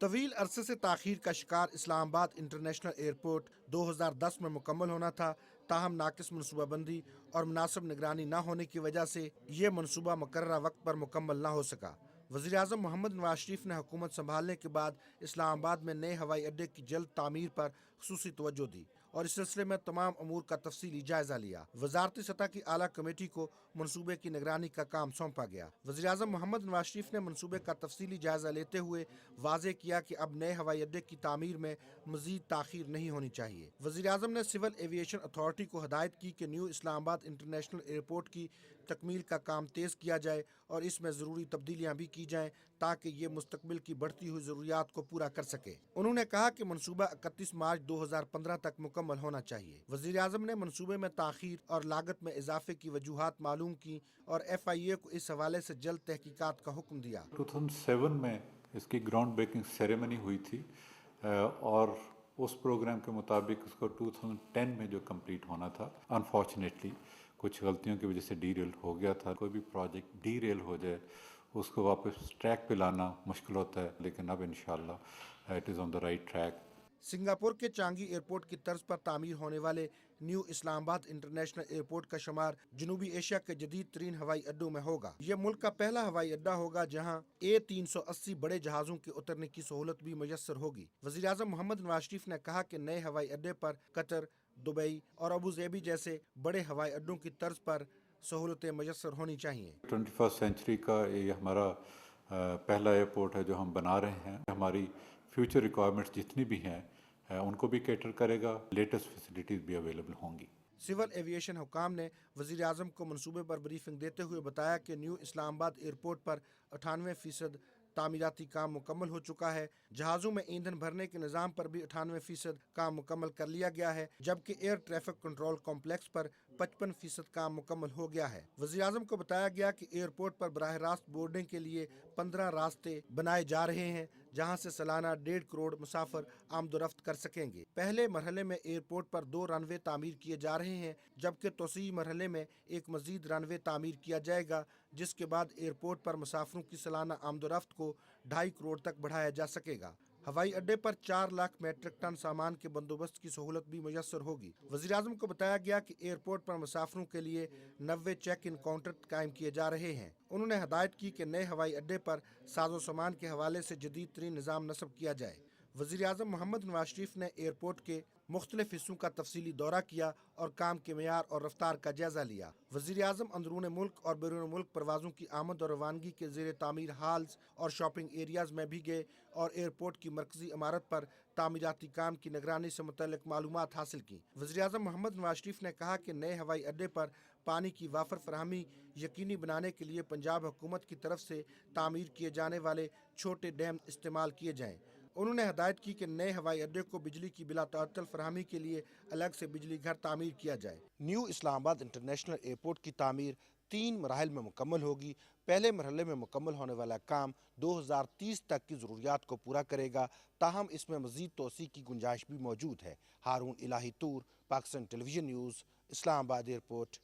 طویل عرصے سے تاخیر کا شکار اسلام آباد انٹرنیشنل ایئرپورٹ 2010 میں مکمل ہونا تھا، تاہم ناقص منصوبہ بندی اور مناسب نگرانی نہ ہونے کی وجہ سے یہ منصوبہ مقررہ وقت پر مکمل نہ ہو سکا۔ وزیر اعظم محمد نواز شریف نے حکومت سنبھالنے کے بعد اسلام آباد میں نئے ہوائی اڈے کی جلد تعمیر پر خصوصی توجہ دی اور اس سلسلے میں تمام امور کا تفصیلی جائزہ لیا۔ وزارتی سطح کی اعلیٰ کمیٹی کو منصوبے کی نگرانی کا کام سونپا گیا۔ وزیر اعظم محمد نواز شریف نے منصوبے کا تفصیلی جائزہ لیتے ہوئے واضح کیا کہ اب نئے ہوائی اڈے کی تعمیر میں مزید تاخیر نہیں ہونی چاہیے۔ وزیر اعظم نے سول ایویشن اتھارٹی کو ہدایت کی کہ نیو اسلام آباد انٹرنیشنل ایئرپورٹ کی تکمیل کا کام تیز کیا جائے اور اس میں ضروری تبدیلیاں بھی کی جائیں تاکہ یہ مستقبل کی بڑھتی ہوئی ضروریات کو پورا کر سکے۔ انہوں نے کہا کہ منصوبہ 31 مارچ 2015 تک مکمل ہونا چاہیے۔ وزیر اعظم نے منصوبے میں تاخیر اور لاگت میں اضافے کی وجوہات معلوم کی اور FIA کو اس حوالے سے جلد تحقیقات کا حکم دیا۔ 2007 میں اس کی گراؤنڈ بریکنگ سیریمنی ہوئی تھی اور اس پروگرام کے مطابق اس کو 2010 میں جو کمپلیٹ ہونا تھا، انفارچونیٹلی کچھ غلطیوں کی وجہ سے ڈی ریل ہو گیا تھا۔ کوئی بھی پروجیکٹ ڈی ریل ہو جائے اس کو واپس ٹریک پہ لانا مشکل ہوتا ہے، لیکن اب انشاءاللہ it is on the right track. Singapore کے چانگی ایئرپورٹ کی طرز پر تعمیر ہونے والے نیو اسلام آباد انٹرنیشنل ایئرپورٹ کا شمار جنوبی ایشیا کے جدید ترین ہوائی اڈوں میں ہوگا۔ یہ ملک کا پہلا ہوائی اڈا ہوگا جہاں A380 بڑے جہازوں کے اترنے کی سہولت بھی میسر ہوگی۔ وزیر اعظم محمد نواز شریف نے کہا کہ نئے ہوائی اڈے پر قطر، دبئی اور ابوظہبی جیسے بڑے ہوائی اڈوں کی طرز پر سہولتیں میسر ہونی چاہیے۔ 21 سینچری کا یہ ہمارا پہلا ایئرپورٹ ہے جو ہم بنا رہے ہیں۔ ہماری فیوچر ریکوائرمنٹس جتنی بھی ہیں ان کو بھی کیٹر کرے گا، لیٹسٹ فیسلٹیز بھی اویلیبل ہوں گی۔ سول ایویشن حکام نے وزیر اعظم کو منصوبے پر بریفنگ دیتے ہوئے بتایا کہ نیو اسلام آباد ایئرپورٹ پر 98% تعمیراتی کام مکمل ہو چکا ہے۔ جہازوں میں ایندھن بھرنے کے نظام پر بھی 98% کام مکمل کر لیا گیا ہے، جبکہ ایئر ٹریفک کنٹرول کمپلیکس پر 55% کام مکمل ہو گیا ہے۔ وزیر اعظم کو بتایا گیا کہ ایئرپورٹ پر براہ راست بورڈنگ کے لیے 15 راستے بنائے جا رہے ہیں، جہاں سے سالانہ 1.5 کروڑ مسافر آمد و رفت کر سکیں گے۔ پہلے مرحلے میں ایئرپورٹ پر 2 رن وے تعمیر کیے جا رہے ہیں، جبکہ توسیعی مرحلے میں ایک مزید رن وے تعمیر کیا جائے گا، جس کے بعد ایئرپورٹ پر مسافروں کی سالانہ آمد و رفت کو 2.5 کروڑ تک بڑھایا جا سکے گا۔ ہوائی اڈے پر 4 لاکھ میٹرک ٹن سامان کے بندوبست کی سہولت بھی میسر ہوگی۔ وزیر اعظم کو بتایا گیا کہ ایئرپورٹ پر مسافروں کے لیے 90 چیک ان کاؤنٹر قائم کیے جا رہے ہیں۔ انہوں نے ہدایت کی کہ نئے ہوائی اڈے پر ساز و سامان کے حوالے سے جدید ترین نظام نصب کیا جائے۔ وزیر اعظم محمد نواز شریف نے ایئرپورٹ کے مختلف حصوں کا تفصیلی دورہ کیا اور کام کے معیار اور رفتار کا جائزہ لیا۔ وزیر اعظم اندرون ملک اور بیرون ملک پروازوں کی آمد اور روانگی کے زیر تعمیر ہالز اور شاپنگ ایریاز میں بھی گئے اور ایئرپورٹ کی مرکزی عمارت پر تعمیراتی کام کی نگرانی سے متعلق معلومات حاصل کی۔ وزیر اعظم محمد نواز شریف نے کہا کہ نئے ہوائی اڈے پر پانی کی وافر فراہمی یقینی بنانے کے لیے پنجاب حکومت کی طرف سے تعمیر کیے جانے والے چھوٹے ڈیم استعمال کیے جائیں۔ انہوں نے ہدایت کی کہ نئے ہوائی اڈے کو بجلی کی بلا تعطل فراہمی کے لیے الگ سے بجلی گھر تعمیر کیا جائے۔ نیو اسلام آباد انٹرنیشنل ایئرپورٹ کی تعمیر 3 مراحل میں مکمل ہوگی۔ پہلے مرحلے میں مکمل ہونے والا کام 2030 تک کی ضروریات کو پورا کرے گا، تاہم اس میں مزید توسیع کی گنجائش بھی موجود ہے۔ ہارون الہی طور، پاکستان ٹیلی ویژن نیوز، اسلام آباد ایئرپورٹ۔